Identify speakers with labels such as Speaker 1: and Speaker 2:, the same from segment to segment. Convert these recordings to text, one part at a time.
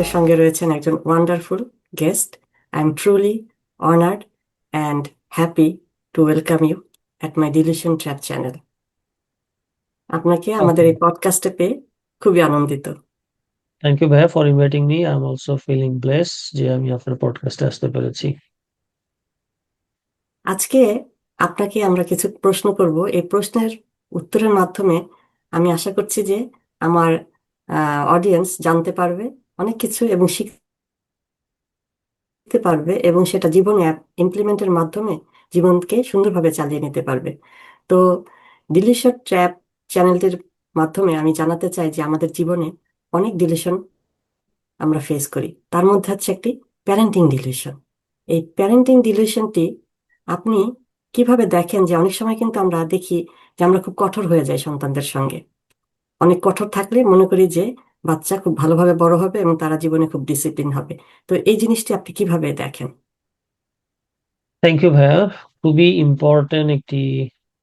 Speaker 1: আমাদের সঙ্গে রয়েছেন একজন wonderful guest. I am truly honoured and happy to welcome you at my delusion trap channel. আপনাকে আমাদের এই পডকাস্টে পেয়ে খুবই আনন্দিত।
Speaker 2: থ্যাংক ইউ ভাইয়া for inviting me. I am also feeling bless যে আমি আপনার পডকাস্টে আসতে পেরেছি।
Speaker 1: আজকে আপনাকে আমরা কিছু প্রশ্ন করব। এই প্রশ্নের উত্তরের মাধ্যমে আমি আশা করছি যে আমার অডিয়েন্স জানতে পারবে অনেক কিছু এবং শিখতে পারবে এবং সেটা জীবনে ইমপ্লিমেন্টের মাধ্যমে জীবনকে সুন্দরভাবে চালিয়ে নিতে পারবে। তো ডিলিশন ট্র্যাপ চ্যানেলটির মাধ্যমে আমি জানাতে চাই যে আমাদের জীবনে অনেক ডিলিশন আমরা ফেস করি, তার মধ্যে হচ্ছে একটি প্যারেন্টিং ডিলিশন। এই প্যারেন্টিং ডিলিশনটি আপনি কিভাবে দেখেন? যে অনেক সময় কিন্তু আমরা দেখি যে আমরা খুব কঠোর হয়ে যাই সন্তানদের সঙ্গে। অনেক কঠোর থাকলে মনে করি যে বাচ্চা খুব ভালোভাবে বড় হবে এবং তারা জীবনে খুব ডিসিপ্লিন হবে। তো এই জিনিসটি আপনি কিভাবে দেখেন?
Speaker 2: থ্যাংক ইউ ভাইয়া, খুবই ইম্পর্টেন্ট একটি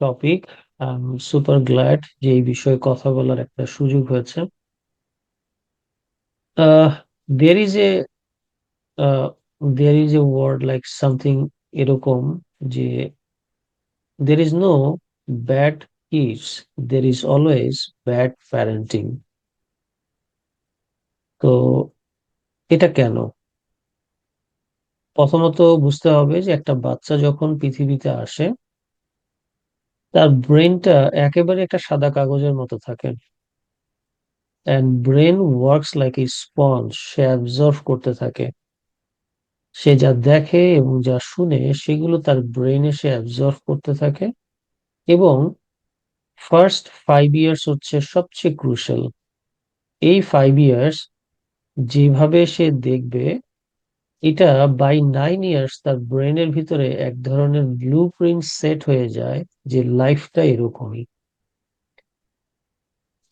Speaker 2: topic. I am super glad যে এই বিষয়ে কথা বলার একটা সুযোগ হয়েছে। There is a there is a word like something এরকম, যে there is no bad kids, there is always bad parenting. তো এটা কেন? প্রথমত বুঝতে হবে যে একটা বাচ্চা যখন পৃথিবীতে আসে তার ব্রেনটা একেবারে একটা সাদা কাগজের মতো থাকে। And brain works like a sponge, say absorb করতে থাকে। সে যা দেখে এবং যা শুনে সেগুলো তার ব্রেনে সে অ্যাবজর্ভ করতে থাকে। এবং ফার্স্ট 5 ইয়ার্স হচ্ছে সবচেয়ে ক্রুশাল। এই 5 ইয়ার্স যেভাবে সে দেখবে, এটা বাই 9 ইয়ার্স তার ব্রেনের ভিতরে এক ধরনের ব্লু প্রিন্ট সেট হয়ে যায় যে লাইফটা এরকমই।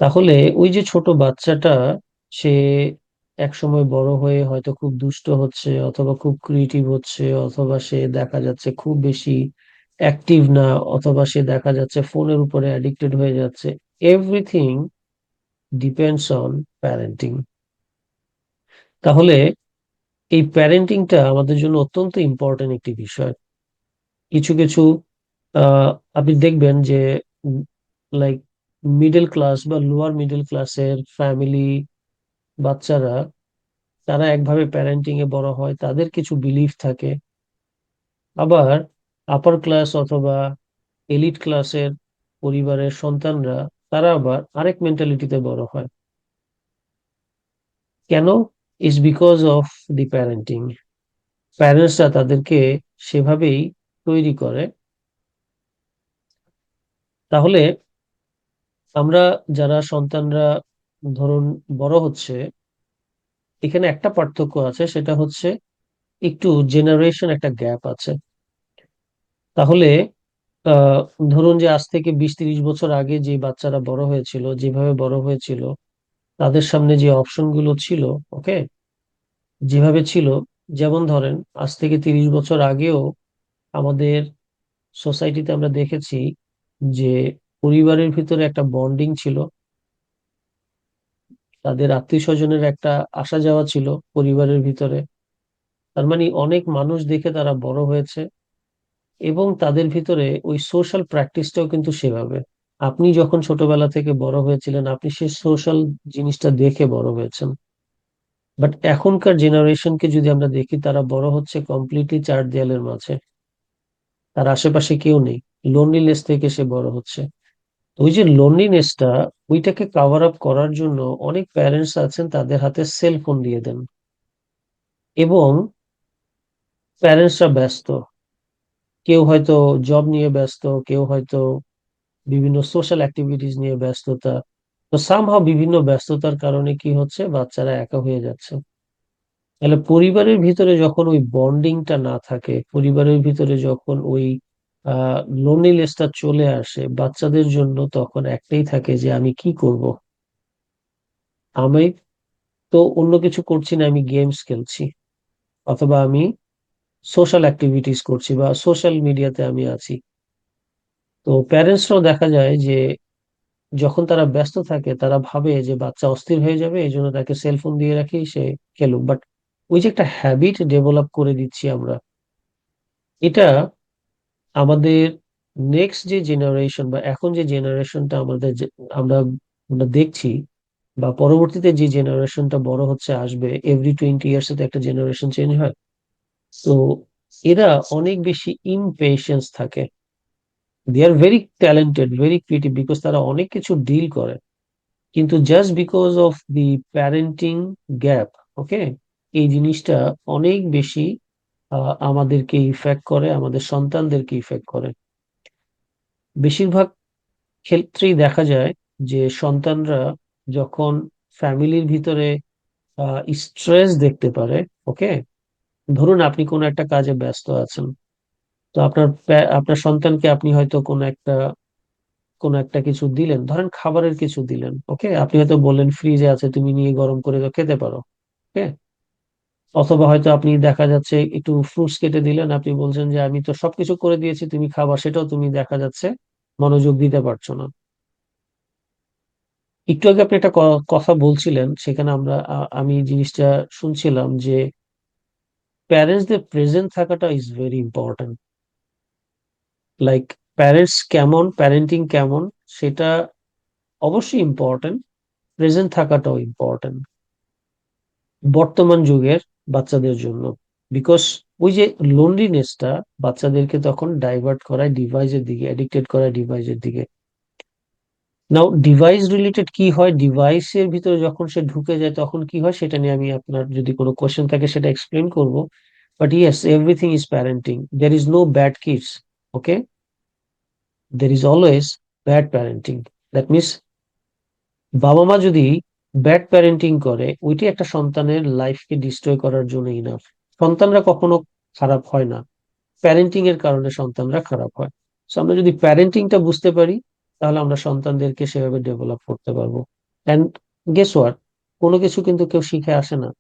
Speaker 2: তাহলে ওই যে ছোট বাচ্চাটা, সে এক সময় বড় হয়ে হয়তো খুব দুষ্ট হচ্ছে, অথবা খুব ক্রিয়েটিভ হচ্ছে, অথবা সে দেখা যাচ্ছে খুব বেশি অ্যাক্টিভ না, অথবা সে দেখা যাচ্ছে ফোনের উপরে অ্যাডিক্টেড হয়ে যাচ্ছে। Everything depends on parenting. তাহলে এই প্যারেন্টিংটা আমাদের জন্য অত্যন্ত ইম্পর্টেন্ট একটি বিষয়। কিছু কিছু আহ আপনি দেখবেন যে লাইক মিডল ক্লাস বা লোয়ার মিডল ক্লাসের ফ্যামিলি বাচ্চারা, তারা একভাবে প্যারেন্টিং এ বড় হয়, তাদের কিছু বিলিফ থাকে। আবার আপার ক্লাস অথবা এলিট ক্লাসের পরিবারের সন্তানরা, তারা আবার আরেক মেন্টালিটিতে বড় হয়। কেন? Is because of the parenting. প্যারেন্টসরা তাদেরকে সেভাবেই তৈরি করে। তাহলে আমরা যারা সন্তানরা ধরুন বড় হচ্ছে, এখানে একটা পার্থক্য আছে, সেটা হচ্ছে একটু জেনারেশন একটা গ্যাপ আছে। তাহলে আহ ধরুন যে আজ থেকে 20-30 বছর আগে যে বাচ্চারা বড় হয়েছিল, যেভাবে বড় হয়েছিল, তাদের সামনে যে অপশন গুলো ছিল, ওকে, যেভাবে ছিল, যেমন ধরেন আজ থেকে 30 বছর আগেও আমাদের সোসাইটিতে আমরা দেখেছি যে পরিবারের ভিতরে একটা বন্ডিং ছিল, তাদের আত্মীয় স্বজনের একটা আসা যাওয়া ছিল পরিবারের ভিতরে। তার মানে অনেক মানুষ দেখে তারা বড় হয়েছে, এবং তাদের ভিতরে ওই সোশ্যাল প্র্যাকটিসটাও কিন্তু সেভাবে। আপনি যখন ছোটবেলা থেকে বড় হয়েছিলেন, আপনি সেই সোশ্যাল জিনিসটা দেখে বড় হয়েছেন। বাট এখনকার জেনারেশনকে যদি আমরা দেখি, তারা বড় হচ্ছে কমপ্লিটলি চার দেয়ালের মাঝে, তার আশেপাশে কেউ নেই। লোনলিনেস থেকে সে বড় হচ্ছে। তো ওই যে লোনলিনেসটা, ওইটাকে কাভার আপ করার জন্য অনেক প্যারেন্টস আছেন তাদের হাতে সেল ফোন দিয়ে দেন, এবং প্যারেন্টসরা ব্যস্ত। কেউ হয়তো জব নিয়ে ব্যস্ত, কেউ হয়তো বিভিন্ন সোশ্যাল অ্যাক্টিভিটিস নিয়ে ব্যস্ততা। তো সামহাও বিভিন্ন ব্যস্ততার কারণে কি হচ্ছে, বাচ্চারা একা হয়ে যাচ্ছে। তাহলে পরিবারের ভিতরে যখন ওই বন্ডিংটা না থাকে, পরিবারের ভিতরে যখন ওই লোনলিনেসটা চলে আসে বাচ্চাদের জন্য, তখন একটাই থাকে যে আমি কি করব। আমি তো অন্য কিছু করছি না, আমি গেমস খেলছি, অথবা আমি সোশ্যাল অ্যাক্টিভিটিস করছি, বা সোশ্যাল মিডিয়াতে আমি আছি। তো প্যারেন্টসরাও দেখা যায় যে যখন তারা ব্যস্ত থাকে তারা ভাবে যে বাচ্চা অস্থির হয়ে যাবে, এই জন্য তাকে সেলফোন দিয়ে রাখি, সে খেলুক। বাট ওই যে একটা হ্যাবিট ডেভেলপ করে দিচ্ছি আমরা, এটা আমাদের নেক্সট যে জেনারেশন বা এখন যে জেনারেশনটা আমাদের আমরা আমরা দেখছি, বা পরবর্তীতে যে জেনারেশনটা বড় হচ্ছে আসবে, এভরি 20 ইয়ার্স তো একটা জেনারেশন চেঞ্জ হয়। তো এরা অনেক বেশি ইমপেশেন্স থাকে। They are very talented, very creative, because তারা অনেক কিছু ডিল করে, কিন্তু just because of the parenting gap, okay, এই জিনিসটা অনেক বেশি আমাদেরকে ইফেক্ট করে, আমাদের সন্তানদেরকে ইফেক্ট করে। বেশিরভাগ ক্ষেত্রেই দেখা যায় যে সন্তানরা যখন ফ্যামিলির ভিতরে স্ট্রেস দেখতে পারে, ওকে, ধরুন আপনি কোনো একটা কাজে ব্যস্ত আছেন, তো আপনার সন্তানকে আপনি হয়তো কোনো একটা কিছু দিলেন, ধরেন খাবারের কিছু দিলেন, ওকে, আপনি হয়তো বললেন ফ্রিজে আছে, তুমি নিয়ে গরম করে তো খেতে পারো, ওকে। অথবা হয়তো আপনি দেখা যাচ্ছে একটু ফ্রুটস কেটে দিলেন, আপনি বলছেন যে আমি তো সবকিছু করে দিয়েছি, তুমি খাবার, সেটাও তুমি দেখা যাচ্ছে মনোযোগ দিতে পারছো না। একটু আগে আপনি একটা কথা বলছিলেন, সেখানে আমি জিনিসটা শুনছিলাম যে প্যারেন্টসদের প্রেজেন্ট থাকাটা is very important. Like parents কেমন, প্যারেন্টিং কেমন, সেটা অবশ্যই ইম্পর্ট্যান্ট, প্রেজেন্ট থাকাটাও ইম্পর্ট্যান্ট বর্তমান যুগের বাচ্চাদের জন্য। বিকজ ওই যে লোনলিনেসটা বাচ্চাদেরকে তখন ডাইভার্ট করায় ডিভাইসের দিকে, অ্যাডিক্টেড করায় ডিভাইসের দিকে। নাও ডিভাইস রিলেটেড কি হয়, ডিভাইসের ভিতরে যখন সে ঢুকে যায় তখন কি হয়, সেটা নিয়ে আমি আপনার যদি কোনো কোয়েশ্চেন থাকে সেটা এক্সপ্লেন করব। But yes, everything is parenting, there is no bad kids, okay, there is always bad parenting. That means বাবা মা যদি ব্যাড প্যারেন্টিং করে, ওইটি একটা সন্তানের লাইফকে ডিস্ট্রয় করার জন্য ইনাফ। সন্তানরা কখনো খারাপ হয় না, প্যারেন্টিং এর কারণে সন্তানরা খারাপ হয়। তো আমরা যদি প্যারেন্টিংটা বুঝতে পারি, তাহলে আমরা সন্তানদেরকে সেভাবে ডেভেলপ করতে পারবো। অ্যান্ড গেস হোয়াট, কোনো কিছু কিন্তু কেউ শিখে আসে না।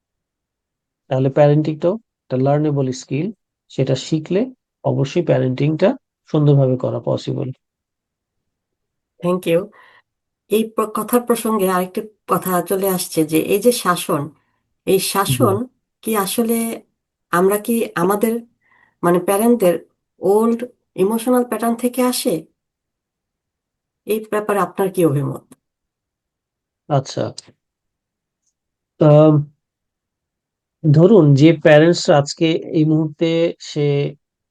Speaker 2: তাহলে প্যারেন্টিংটাও একটা লার্নেবল স্কিল, সেটা শিখলে অবশ্যই প্যারেন্টিংটা সুন্দরভাবে করা পসিবল।
Speaker 1: Thank you. এই কথার প্রসঙ্গে আরেকটি কথা চলে আসছে যে এই যে শাসন, এই
Speaker 2: জি।
Speaker 1: শাসন কি আসলে আমরা কি আমাদের মানে প্যারেন্টদের ওল্ড ইমোশনাল প্যাটার্ন থেকে আসে? এই ব্যাপারে আপনার কি অভিমত?
Speaker 2: আচ্ছা, আম, ধরুন যে প্যারেন্টস আজকে এই মুহূর্তে সে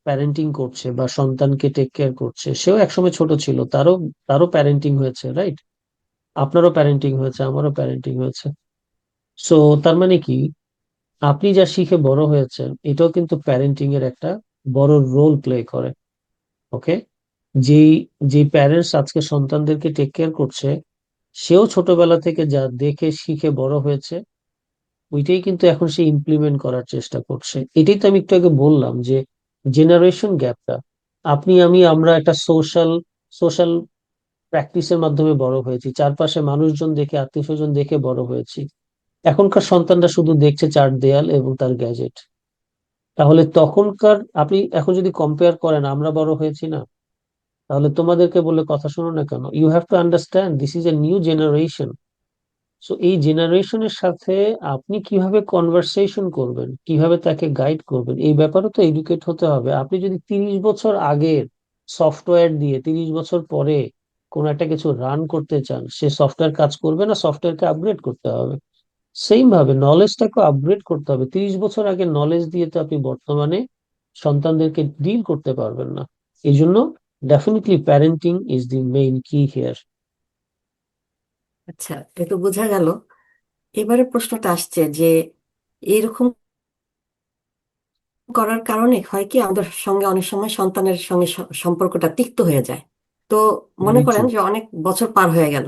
Speaker 2: প্যারেন্টিং করছে বা সন্তানকে টেক কেয়ার করছে, সেও একসময় ছোট ছিল, তারও তারও প্যারেন্টিং হয়েছে, রাইট? আপনারও প্যারেন্টিং হয়েছে, আমারও প্যারেন্টিং হয়েছে। সো তার মানে কি, আপনি যা শিখে বড় হয়েছেন এটাও কিন্তু প্যারেন্টিং এর একটা বড় রোল প্লে করে, ওকে। যেই যে প্যারেন্টস আজকে সন্তানদেরকে টেক কেয়ার করছে, সেও ছোটবেলা থেকে যা দেখে শিখে বড় হয়েছে, ওইটাই কিন্তু এখন সে ইমপ্লিমেন্ট করার চেষ্টা করছে। এটাই তো আমি একটু আগে বললাম যে জেনারেশন গ্যাপটা, আমরা একটা সোশ্যাল সোশ্যাল প্র্যাকটিসের মাধ্যমে বড় হয়েছি, চারপাশে মানুষজন দেখে, আত্মীয় স্বজন দেখে বড় হয়েছি। এখনকার সন্তানরা শুধু দেখছে চার দেয়াল এবং তার গ্যাজেট। তাহলে তখনকার আপনি এখন যদি কম্পেয়ার করেন, আমরা বড় হয়েছি না, তাহলে তোমাদেরকে বলে কথা শোনো না কেন? You have to understand this is a new generation. So এই জেনারেশনের সাথে আপনি কিভাবে কনভারসেশন করবেন, কিভাবে তাকে গাইড করবেন, এই ব্যাপারে তো এডুকেট হতে হবে। আপনি যদি 30 বছর আগের সফটওয়্যার দিয়ে 30 বছর পরে কোন একটা কিছু রান করতে চান, সে সফটওয়্যার কাজ করবে না, সফটওয়্যারকে আপগ্রেড করতে হবে। সেম ভাবে নলেজটাকে আপগ্রেড করতে হবে। 30 বছর আগে নলেজ দিয়ে তো আপনি বর্তমানে সন্তানদেরকে ডিল করতে পারবেন না। এই জন্য definitely parenting is the main কি হিয়ার।
Speaker 1: আচ্ছা, এটা তো বোঝা গেল। এবারে প্রশ্নটা আসছে যে এরকম করার কারণে হয় কি আমাদের সঙ্গে অনেক সময় সন্তানের সঙ্গে সম্পর্কটা তিক্ত হয়ে যায়। তো মনে
Speaker 2: ভেরি ট্রু।
Speaker 1: করেন যে অনেক বছর পার হয়ে গেল,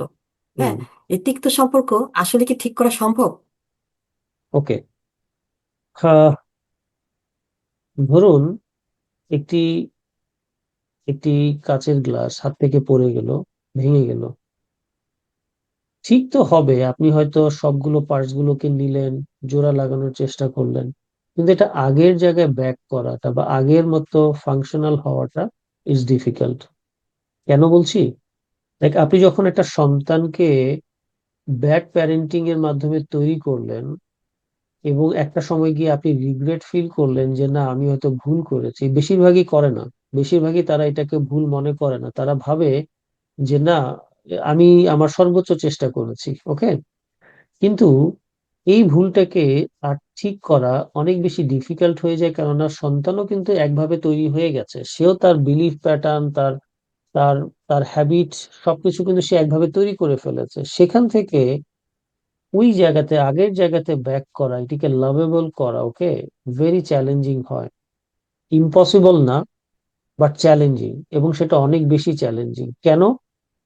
Speaker 1: হ্যাঁ,
Speaker 2: হুম।
Speaker 1: এই তিক্ত সম্পর্ক আসলে কি ঠিক করা সম্ভব?
Speaker 2: ওকে, ধরুন একটি একটি কাচের গ্লাস হাত থেকে পড়ে গেল, ভেঙে গেল। ঠিক তো হবে, আপনি হয়তো সবগুলো পার্টস গুলোকে নিলেন, জোড়া লাগানোর চেষ্টা করলেন, কিন্তু এটা আগের জায়গায় ব্যাক করাটা বা আগের মতো ফাংশনাল হওয়াটা ইজ ডিফিকাল্ট। কেন বলছি? দেখ, আপনি যখন একটা সন্তানকে ব্যাড প্যারেন্টিং এর মাধ্যমে তৈরি করলেন এবং একটা সময় গিয়ে আপনি রিগ্রেট ফিল করলেন যে না, আমি হয়তো ভুল করেছি, বেশিরভাগই করে না, বেশিরভাগই তারা এটাকে ভুল মনে করে না, তারা ভাবে যে না, আমি আমার সর্বোচ্চ চেষ্টা করেছি, ওকে। কিন্তু এই ভুলটাকে আর ঠিক করা অনেক বেশি ডিফিকাল্ট হয়ে যায়, কেননা সন্তানও কিন্তু একভাবে তৈরি হয়ে গেছে, সেও তার বিলিফ প্যাটার্ন, তার তার তার হ্যাবিট, সবকিছু কিন্তু সে একভাবে তৈরি করে ফেলেছে। সেখান থেকে ওই জায়গাতে, আগের জায়গাতে ব্যাক করা, এটিকে লাভেবল করা, ওকে, ভেরি চ্যালেঞ্জিং হয়। ইম্পসিবল না, বাট চ্যালেঞ্জিং, এবং সেটা অনেক বেশি চ্যালেঞ্জিং। কেন?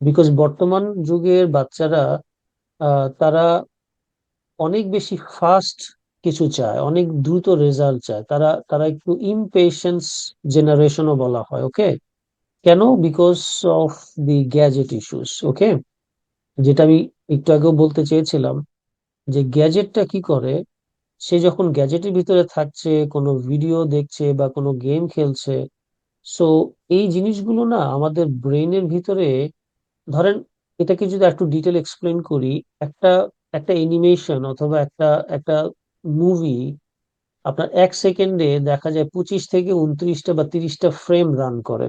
Speaker 2: বিকজ বর্তমান যুগের বাচ্চারা তারা অনেক বেশি ফাস্ট কিছু চায়, অনেক দ্রুত রেজাল্ট চায়, তারা তারা একটু ইমপেশেন্স জেনারেশনও বলা হয়, ওকে। কেন? Because of the gadget issues, okay. যেটা আমি একটু আগেও বলতে চেয়েছিলাম, যে গ্যাজেটটা কি করে, সে যখন গ্যাজেটের ভিতরে থাকছে, কোনো ভিডিও দেখছে বা কোনো গেম খেলছে, সো এই জিনিসগুলো না আমাদের ব্রেইনের ভিতরে, ধরেন এটাকে যদি একটু ডিটেল এক্সপ্লেন করি, একটা একটা অ্যানিমেশন অথবা একটা একটা মুভি আপনার 1 সেকেন্ডে দেখা যায় 25 থেকে 29টা বা 30টা ফ্রেম রান করে।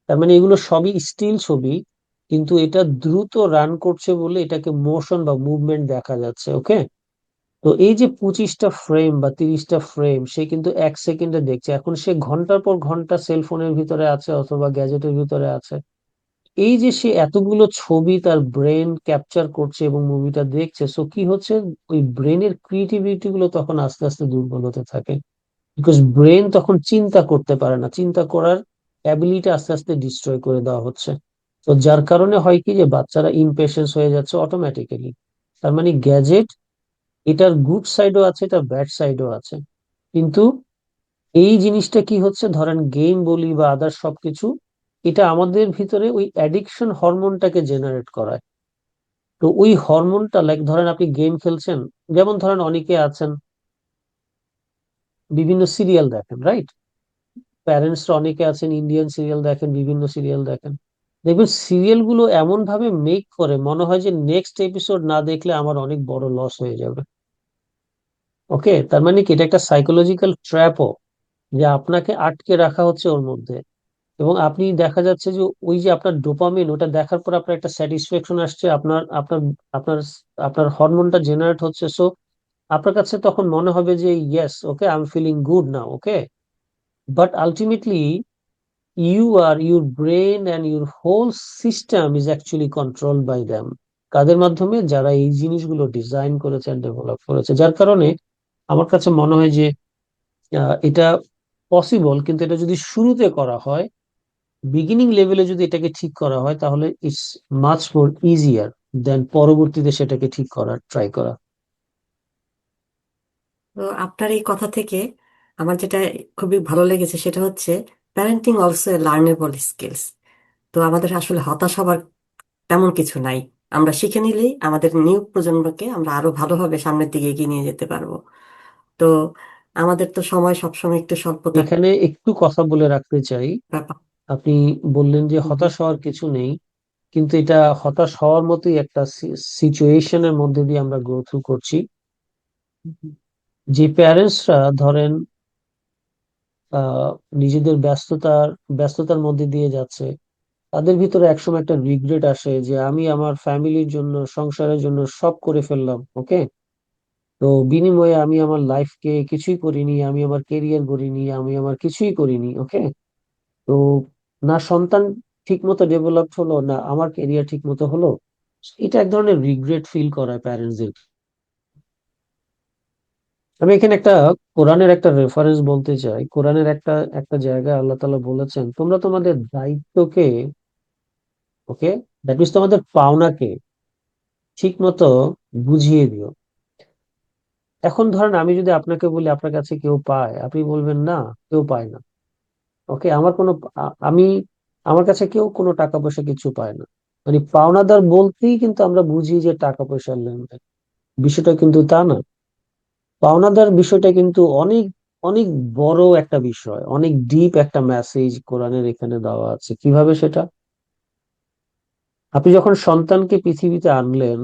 Speaker 2: তার মানে এগুলো সবই স্টিল ছবি, কিন্তু এটা দ্রুত রান করছে বলে এটাকে মোশন বা মুভমেন্ট দেখা যাচ্ছে, ওকে। তো এই যে 25টা ফ্রেম বা 30টা ফ্রেম সে কিন্তু 1 সেকেন্ডে দেখছে, এখন সে ঘন্টার পর ঘন্টা সেলফোনের ভিতরে আছে অথবা গ্যাজেটের ভিতরে আছে। এই যে সে এতগুলো ছবি তার ব্রেন ক্যাপচার করছে এবং মুভিটা দেখছে, সো কি হচ্ছে, ওই ব্রেনের ক্রিয়েটিভিটি গুলো তখন আস্তে আস্তে দুর্বল হতে থাকে, বিকজ ব্রেন তখন চিন্তা করতে পারে না, চিন্তা করার অ্যাবিলিটি আস্তে আস্তে ডিস্ট্রয় করে দেওয়া হচ্ছে। তো যার কারণে হয় কি, যে বাচ্চারা ইমপেশেন্স হয়ে যাচ্ছে অটোমেটিক্যালি। তার মানে গ্যাজেট, এটার গুড সাইডও আছে, এটার ব্যাড সাইডও আছে। কিন্তু এই জিনিসটা কি হচ্ছে, ধরেন গেম বলি বা আদার সবকিছু, এটা আমাদের ভিতরে ওই অ্যাডিকশন হরমোনটাকে জেনারেট করায়। তো ওই হরমোনটা, লাইক ধরেন আপনি গেম খেলছেন, যেমন ধরেন অনেকে আছেন বিভিন্ন সিরিয়াল দেখেন, রাইট? প্যারেন্টসরা অনেকে আছেন ইন্ডিয়ান সিরিয়াল দেখেন, বিভিন্ন সিরিয়াল দেখেন। দেখবেন সিরিয়াল গুলো এমন ভাবে মেক করে, মনে হয় যে নেক্সট এপিসোড না দেখলে আমার অনেক বড় লস হয়ে যাবে, ওকে। তার মানে কি, এটা একটা সাইকোলজিক্যাল ট্র্যাপও, যে আপনাকে আটকে রাখা হচ্ছে ওর মধ্যে। এবং আপনি দেখা যাচ্ছে যে ওই যে আপনার ডোপামিন, ওটা দেখার পর আপনার একটা স্যাটিসফ্যাকশন আসছে, আপনার আপনার আপনার আপনার হরমোনটা জেনারেট হচ্ছে, সো আপনার কাছে তখন মনে হবে যে yes, okay, I am feeling good now, okay. But ultimately your brain and your whole system is actually controlled by them. কাদের মাধ্যমে? যারা এই জিনিসগুলো ডিজাইন করেছে, ডেভেলপ করেছে। যার কারণে আমার কাছে মনে হয় যে এটা পসিবল, কিন্তু এটা যদি শুরুতে করা হয়, বিগিনিং লেভেলে যদি এটাকে ঠিক করা হয়, তাহলে ইটস মাচ মোর ইজিয়ার দেন পরবর্তীতে সেটাকে ঠিক করার ট্রাই করা।
Speaker 1: তো আপনার এই কথা থেকে আমার যেটা খুবই ভালো লেগেছে সেটা হচ্ছে প্যারেন্টিং অলসো লার্নেবল স্কিলস। তো আমাদের আসলে হতাশ হবার তেমন কিছু নাই। আমরা শিখে নিলেই আমাদের নিউ প্রজন্মকে আমরা আরো ভালোভাবে সামনের দিকে এগিয়ে নিয়ে যেতে পারবো। তো আমাদের তো সময় সবসময় একটু স্বল্পতার
Speaker 2: এখানে একটু কথা বলে রাখতে চাই।
Speaker 1: ব্যাপার।
Speaker 2: আপনি বললেন যে
Speaker 1: হুম, হুম,
Speaker 2: হতাশ হওয়ার কিছু নেই, কিন্তু এটা হতাশ হওয়ার মতোই একটা সিচুয়েশনের মধ্যে দিয়ে আমরা গো থ্রু করছি।
Speaker 1: হুম,
Speaker 2: যে প্যারেন্টসরা ধরেন আহ নিজেদের ব্যস্ততার মধ্যে দিয়ে যাচ্ছে, তাদের ভিতরে একসময় একটা রিগ্রেট আসে যে আমি আমার ফ্যামিলির জন্য, সংসারের জন্য সব করে ফেললাম, ওকে। তো বিনিময়ে আমি আমার লাইফকে কিছুই করিনি, আমি আমার কেরিয়ার গড়িনি, আমি আমার কিছুই করিনি, ওকে। তো না সন্তান ঠিক মতো ডেভেলপ হলো, না আমার কেরিয়ার ঠিক মতো হলো। এটা এক ধরনের রিগ্রেট ফিল করায় প্যারেন্টসদের। আমি এখানে একটা কোরআনের একটা রেফারেন্স বলতে চাই। কোরআনের একটা একটা জায়গায় আল্লাহ তাআলা বলেছেন, তোমরা তোমাদের দায়িত্বকে, ওকে, দ্যাট মিনস তোমাদের পাওনাকে ঠিক মতো বুঝিয়ে দিও। এখন ধরেন আমি যদি আপনাকে বলি আপনার কাছে কেউ পায়, আপনি বলবেন না, কেউ পায় না, ওকে। আমার কোনো আমি, আমার কাছে কেউ কোনো টাকা পয়সা কিছু পায় না। মানে পাওনাদার বলতেই কিন্তু আমরা বুঝি যে টাকা পয়সার লেনদেন, বিষয়টা কিন্তু তা না। পাওনাদার বিষয়টা কিন্তু অনেক অনেক বড় একটা বিষয়, অনেক ডিপ একটা মেসেজ কোরআনের এখানে দেওয়া আছে। কিভাবে সেটা? আপনি যখন সন্তানকে পৃথিবীতে আনলেন,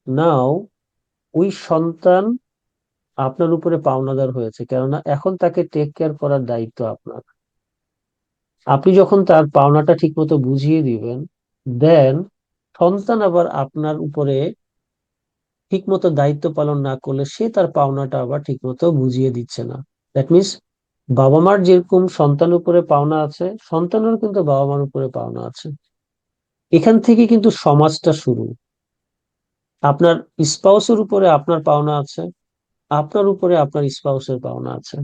Speaker 2: নাও ওই সন্তান আপনার উপরে পাওনাদার হয়েছে, কেননা এখন তাকে টেক কেয়ার করার দায়িত্ব আপনার। আপনি যখন তার পাওনাটা ঠিকমতো বুঝিয়ে দিবেন, দেন সন্তান আবার আপনার উপরে ঠিকমতো দায়িত্ব পালন না করলে সে তার পাওনাটা আবার ঠিকমতো বুঝিয়ে দিচ্ছে না। দ্যাট মিনস বাবা মার যেরকম সন্তানের উপরে পাওনা আছে, সন্তানেরও কিন্তু বাবা মার উপরে পাওনা আছে। এখান থেকে কিন্তু সমাজটা শুরু। আপনার স্পাউসের উপরে আপনার পাওনা আছে, আপনার উপরে আপনার স্পাউসের পাওনা আছে,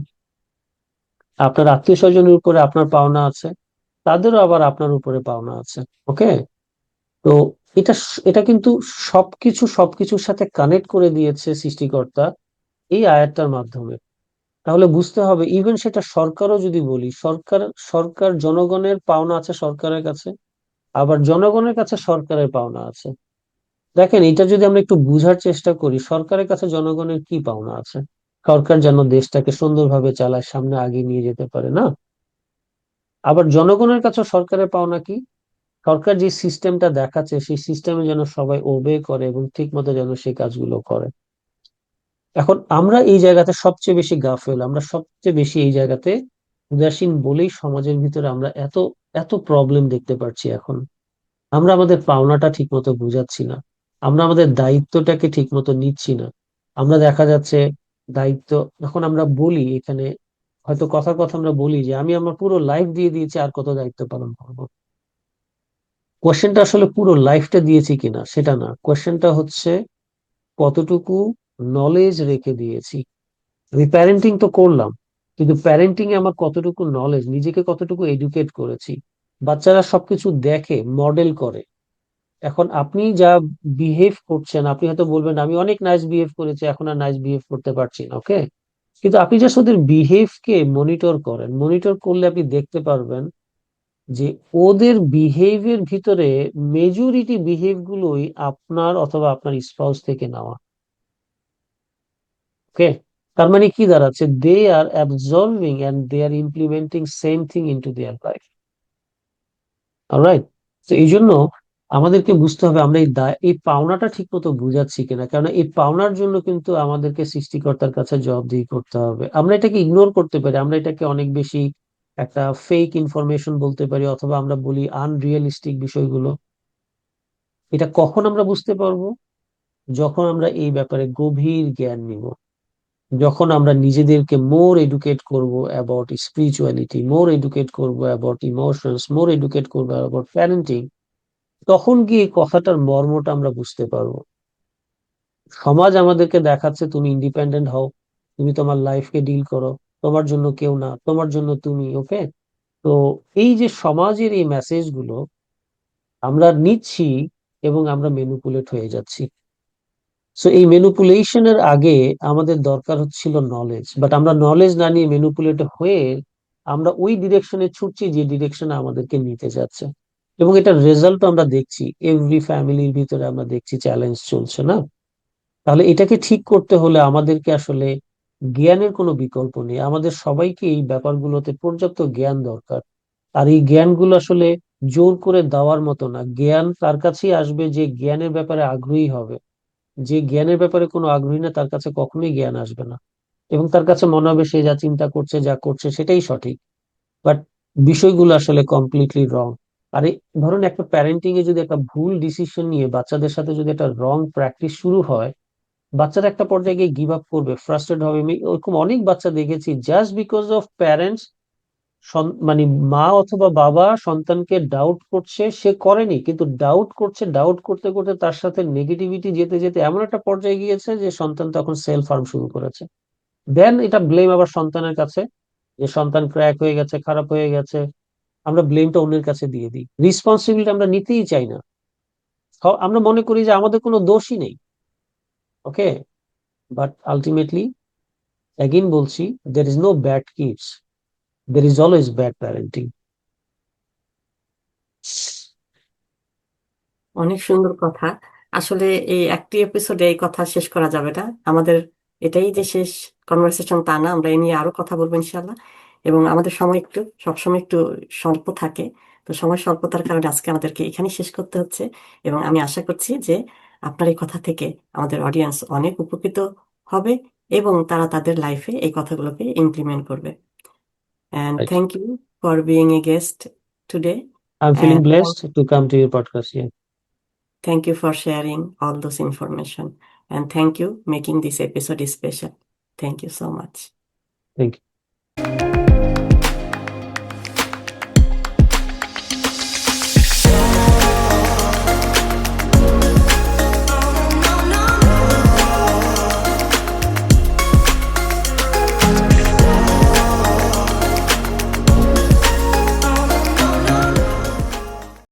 Speaker 2: আপনার আত্মীয় স্বজনের উপরে আপনার পাওনা আছে, তাদেরও আবার আপনার উপরে পাওনা আছে। ওকে? তো এটা কিন্তু সবকিছুর সাথে কানেক্ট করে দিয়েছে সৃষ্টিকর্তা এই আয়াতটার মাধ্যমে। তাহলে বুঝতে হবে, ইভেন সেটা সরকারও যদি বলি, সরকার সরকার জনগণের পাওনা আছে সরকারের কাছে, আবার জনগণের কাছে সরকারের পাওনা আছে। দেখেন, এটা যদি আমরা একটু বুঝার চেষ্টা করি, সরকারের কাছে জনগণের কি পাওনা আছে? সরকার যেন দেশটাকে সুন্দরভাবে চালায়, সামনে আগিয়ে নিয়ে যেতে পারে, না? আবার জনগণের কাছে সরকারের পাওনা কি? সরকার যে সিস্টেমটা দেখাচ্ছে সেই সিস্টেমে যেন সবাই ওবে করে এবং ঠিক মতো যেন সেই কাজগুলো করে। এখন আমরা এই জায়গাতে সবচেয়ে বেশি গাফেল, আমরা সবচেয়ে বেশি এই জায়গাতে উদাসীন বলেই সমাজের ভিতরে আমরা এত এত প্রবলেম দেখতে পাচ্ছি এখন। আমরা আমাদের পাওনাটা ঠিক মতো বুঝাচ্ছি না, আমরা আমাদের দায়িত্বটাকে ঠিক মতো নিচ্ছি না। আমরা দেখা যাচ্ছে দায়িত্ব, যখন আমরা বলি এখানে, হয়তো কথার কথা আমরা বলি যে আমি আমার পুরো লাইফ দিয়ে দিয়েছি, আর কত দায়িত্ব পালন করবো। কোশ্চেনটা আসলে পুরো লাইফটা দিয়েছি কিনা সেটা না, কোশ্চেনটা হচ্ছে কতটুকু নলেজ রেখে দিয়েছি। আমি প্যারেন্টিং তো করলাম, কিন্তু প্যারেন্টিং এ আমার কতটুকু নলেজ, নিজেকে কতটুকু এডুকেট করেছি। বাচ্চারা সবকিছু দেখে, মডেল করে। এখন আপনি যা বিহেভ করছেন, আপনি হয়তো বলবেন আমি অনেক নাইস বিহেভ করেছি, এখন আর নাইস বিহেভ করতে পারছি না। ওকে? কিন্তু আপনি জাস্ট ওদের বিহেভকে মনিটর করেন, মনিটর করলে আপনি দেখতে পারবেন যে ওদের বিহেভের ভিতরে মেজরিটি বিহেভ গুলোই আপনার অথবা আপনার স্পাউস থেকে নেওয়া। ওকে? তার মানে কি দাঁড়াচ্ছে, they are absorbing and they are implementing same thing into their life. Alright? তো এই জন্য আমাদেরকে বুঝতে হবে আমরা এই পাওনাটা ঠিক মতো বুঝাচ্ছি কিনা, কারণ এই পাওনার জন্য কিন্তু আমাদেরকে সৃষ্টিকর্তার কাছে জবাবদিহি করতে হবে। আমরা এটাকে ইগনোর করতে পারি, আমরা এটাকে অনেক বেশি একটা ফেক ইনফরমেশন বলতে পারি, অথবা আমরা বলি আনরিয়েলিস্টিক বিষয়গুলো। এটা কখন আমরা বুঝতে পারবো? যখন আমরা এই ব্যাপারে গভীর জ্ঞান নিব, যখন আমরা নিজেদেরকে মোর এডুকেট করব অ্যাবাউট স্পিরিচুয়ালিটি, মোর এডুকেট করব অ্যাবাউট ইমোশনস, মোর এডুকেট করবো অ্যাবাউট প্যারেন্টিং, তখন গিয়ে কথাটার মর্মটা আমরা বুঝতে পারবো। সমাজ আমাদেরকে দেখাচ্ছে তুমি ইন্ডিপেন্ডেন্ট হও, তুমি তোমার লাইফকে ডিল করো, তোমার জন্য কেউ না, তোমার জন্য তুমি। ওকে? তো এই যে সমাজের এই মেসেজ গুলো আমরা নিচ্ছি এবং আমরা ম্যানিপুলেট হয়ে যাচ্ছি। সো এই ম্যানিপুলেশনের আগে আমাদের দরকার হচ্ছিল নলেজ, বাট আমরা নলেজ না নিয়ে ম্যানিপুলেট হয়ে আমরা ওই ডিরেকশনে ছুটছি যে ডিরেকশনে আমাদেরকে নিতে যাচ্ছে। এবং এটার রেজাল্ট আমরা দেখছি, এভরি ফ্যামিলির ভিতরে আমরা দেখছি চ্যালেঞ্জ চলছে, না? তাহলে এটাকে ঠিক করতে হলে আমাদেরকে আসলে জ্ঞানের কোনো বিকল্প নেই, আমাদের সবাইকে এই ব্যাপারগুলোতে পর্যাপ্ত জ্ঞান দরকার। আর এই জ্ঞানগুলো আসলে জোর করে দেওয়ার মতো না, জ্ঞান তার কাছেই আসবে যে জ্ঞানের ব্যাপারে আগ্রহী হবে। যে জ্ঞানের ব্যাপারে কোনো আগ্রহী না, তার কাছে কখনোই জ্ঞান আসবে না। এবং তার কাছে মনে হবে সে যা চিন্তা করছে, যা করছে সেটাই সঠিক। বাট বিষয়গুলো আসলে কমপ্লিটলি রং। আর ধরুন একটা প্যারেন্টিং এ যদি একটা ভুল ডিসিশন নিয়ে বাচ্চাদের সাথে যদি একটা রং প্র্যাকটিস শুরু হয়, বাচ্চারা একটা পর্যায়ে গিয়ে গিভ আপ করবে, ফ্রাস্ট্রেট হবে। আমি ওরকম অনেক বাচ্চা দেখেছি, জাস্ট বিকজ অফ প্যারেন্টস, মানে মা অথবা বাবা সন্তানকে ডাউট করছে, সে করেনি কিন্তু ডাউট করছে, ডাউট করতে করতে তার সাথে নেগেটিভিটি যেতে যেতে এমন একটা পর্যায়ে গিয়েছে যে সন্তান তখন সেলফ হার্ম শুরু করেছে। দেন এটা ব্লেম আবার সন্তানের কাছে, যে সন্তান ক্র্যাক হয়ে গেছে, খারাপ হয়ে গেছে। আমরা ব্লেমটা অন্যের কাছে দিয়ে দিই, রেসপন্সিবিলিটি আমরা নিতেই চাই না। আমরা মনে করি যে আমাদের কোনো দোষই নেই। ওকে? বাট আলটিমেটলি, এগেইন বলছি, there is no bad kids, there is always bad parenting.
Speaker 1: অনেক সুন্দর কথা। আসলে এই একটি এপিসোডে এই কথা শেষ করা যাবে না আমাদের, এটাই যে শেষ কনভারসেশন তা না, আমরা এ নিয়ে আরো কথা বলবো ইনশাল্লাহ। এবং আমাদের সময় একটু সবসময় একটু স্বল্প থাকে। তো সময় স্বল্পতার কারণে আজকে আমাদেরকে এখানেই শেষ করতে হচ্ছে। এবং আমি আশা করছি যে আপনার এই কথা থেকে আমাদের অডিয়েন্স অনেক উপকৃত হবে এবং তারা তাদের লাইফে এই কথাগুলোকে ইমপ্লিমেন্ট করবে। And
Speaker 2: right.
Speaker 1: Thank you for being a guest today.
Speaker 2: I am feeling
Speaker 1: and
Speaker 2: blessed to come to your podcast.
Speaker 1: thank you for sharing all those information. And thank you making this episode special. Thank you so much.
Speaker 2: Thank you.